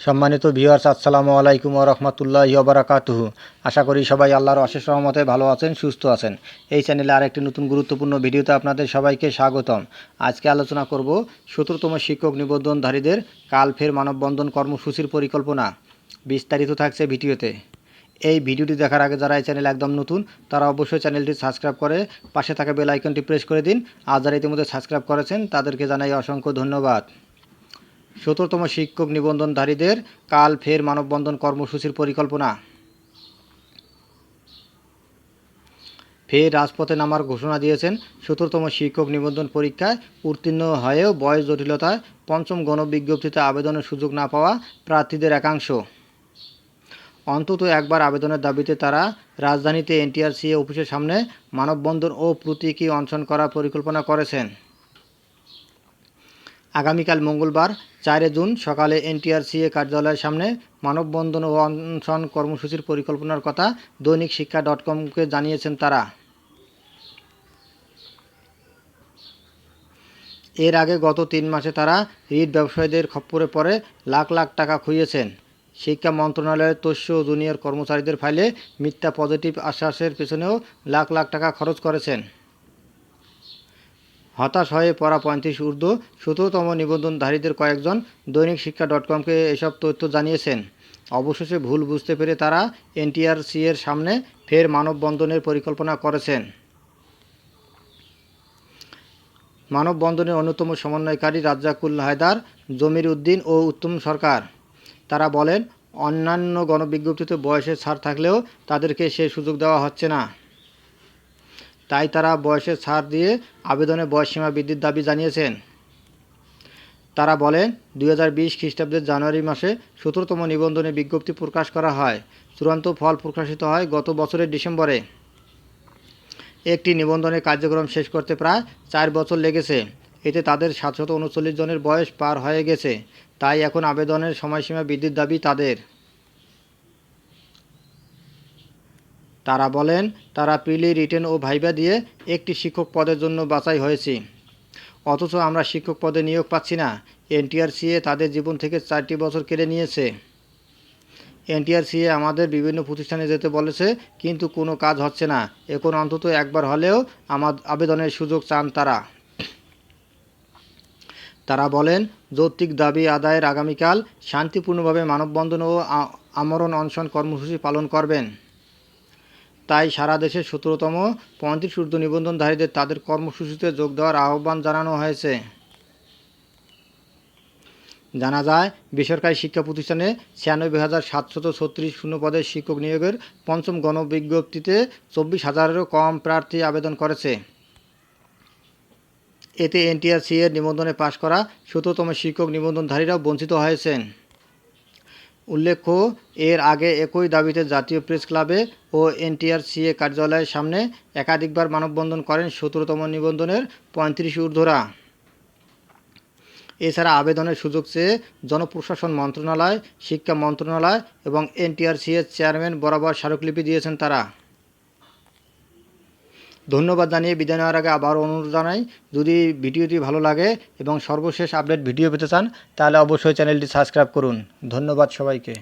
সম্মানিত ভিউয়ার্স, আসসালামু আলাইকুম ওয়া রাহমাতুল্লাহি ওয়া বারাকাতুহু। আশা করি সবাই আল্লাহর অশেষ রহমতে ভালো আছেন, সুস্থ আছেন। এই চ্যানেলে আরেকটি নতুন গুরুত্বপূর্ণ ভিডিওতে আপনাদের সবাইকে স্বাগতম। আজকে আলোচনা করব 17তম শিক্ষক নিবন্ধনধারীদের কাল ফের মানববন্ধন কর্মসূচির পরিকল্পনা। বিস্তারিত থাকছে ভিডিওতে। এই ভিডিওটি দেখার আগে যারা এই চ্যানেল একদম নতুন তারা অবশ্যই চ্যানেলটি সাবস্ক্রাইব করে পাশে থাকা বেল আইকনটি প্রেস করে দিন। আর যারা ইতিমধ্যে সাবস্ক্রাইব করেছেন তাদেরকে জানাই অসংখ্য ধন্যবাদ। 17তম শিক্ষক নিবন্ধনধারীদের কাল ফের মানববন্ধন কর্মসূচির পরিকল্পনা। ফের রাজপথে নামার ঘোষণা দিয়েছেন 17তম শিক্ষক নিবন্ধন পরীক্ষায় উত্তীর্ণ হয়েও বয়স জটিলতায় পঞ্চম গণবিজ্ঞপ্তিতে আবেদনের সুযোগ না পাওয়া প্রার্থীদের একাংশ। অন্তত একবার আবেদনের দাবিতে তারা রাজধানীতে এনটিআরসিএ অফিসের সামনে মানববন্ধন ও প্রতীকী অনশন করার পরিকল্পনা করেছেন। আগামীকাল মঙ্গলবার 4 জুন সকালে এনটিআরসিএ কার্যালয়ের সামনে মানববন্ধন ও অনশন কর্মসূচির পরিকল্পনার কথা দৈনিক শিক্ষা.com-কে জানিয়েছেন তারা। এর আগে গত 3 মাসে তারা রিট ব্যবসায়ীদের খপ্পরে পড়ে লাখ লাখ টাকা খুইয়েছেন। শিক্ষা মন্ত্রণালয়ের তস্য জুনিয়র কর্মচারীদের ফাইলে মিথ্যা পজিটিভ আশ্বাসের পেছনেও লাখ লাখ টাকা খরচ করেছেন। হতাশ হয়ে পড়া 35 ঊর্ধ্ব 17তম নিবন্ধনধারীদের কয়েকজন দৈনিক শিক্ষা.com-কে এসব তথ্য জানিয়েছেন। অবশেষে ভুল বুঝতে পেরে তারা এনটিআরসিএর সামনে ফের মানববন্ধনের পরিকল্পনা করেছেন। মানববন্ধনের অন্যতম সমন্বয়কারী রাজ্জাকুল হায়দার, জমির উদ্দিন ও উত্তম সরকার। তারা বলেন, অন্যান্য গণবিজ্ঞপ্তিতে বয়সের ছাড় থাকলেও তাদেরকে সে সুযোগ দেওয়া হচ্ছে না। তাই তারা বয়সের ছাড় দিয়ে আবেদনে বয়সসীমা বৃদ্ধির দাবি জানিয়েছেন। তারা বলেন, 2020 খ্রিস্টাব্দের জানুয়ারি মাসে 17তম নিবন্ধনের বিজ্ঞপ্তি প্রকাশ করা হয়। চূড়ান্ত ফল প্রকাশিত হয় গত বছরের ডিসেম্বরে। একটি নিবন্ধনের কার্যক্রম শেষ করতে প্রায় 4 বছর লেগেছে। এতে তাদের 739 জনের বয়স পার হয়ে গেছে। তাই এখন আবেদনের সময়সীমা বৃদ্ধির দাবি তাদের। তারা বলেন, তারা প্রিলি, রিটেন ও ভাইভা দিয়ে একটি শিক্ষক পদের জন্য বাছাই হয়েছি, অথচ আমরা শিক্ষক পদে নিয়োগ পাচ্ছি না। এনটিআরসিএ তাদের জীবন থেকে 4টি বছর কেড়ে নিয়েছে। এনটিআরসিএ আমাদের বিভিন্ন প্রতিষ্ঠানে যেতে বলেছে, কিন্তু কোনো কাজ হচ্ছে না। এখন অন্তত একবার হলেও আবেদনের সুযোগ চান তারা। তারা বলেন, যৌক্তিক দাবি আদায়ের আগামীকাল শান্তিপূর্ণভাবে মানববন্ধন ও আমরণ অনশন কর্মসূচি পালন করবেন। তাই সারা দেশে 17তম 35 ঊর্ধ্ব নিবন্ধনধারীদের তাদের কর্মসূচিতে যোগ দেওয়ার আহ্বান জানানো হয়েছে। জানা যায়, বেসরকারি শিক্ষা প্রতিষ্ঠানে 96,736 শূন্যপদের শিক্ষক নিয়োগের পঞ্চম গণবিজ্ঞপ্তিতে 24,000-এরও কম প্রার্থী আবেদন করেছে। এতে এনটিআরসিএর নিবন্ধনে পাশ করা 17তম শিক্ষক নিবন্ধনধারীরাও বঞ্চিত হয়েছেন। উল্লেখ্য, এর আগে একই দাবিতে জাতীয় প্রেস ক্লাবে ও এনটিআরসিএ কার্যালয়ের সামনে একাধিকবার মানববন্ধন করেন 17তম নিবন্ধনের 35 ঊর্ধ্বরা। এছাড়া আবেদনের সুযোগ চেয়ে জনপ্রশাসন মন্ত্রণালয়, শিক্ষা মন্ত্রণালয় এবং এনটিআরসিএর চেয়ারম্যান বরাবর স্মারকলিপি দিয়েছেন তারা। ধন্যবাদ জানিয়ে বিদায় নেওয়ার আগে আবারও অনুরোধ জানাই, যদি ভিডিওটি ভালো লাগে এবং সর্বশেষ আপডেট ভিডিও পেতে চান তাহলে অবশ্যই চ্যানেলটি সাবস্ক্রাইব করুন। ধন্যবাদ সবাইকে।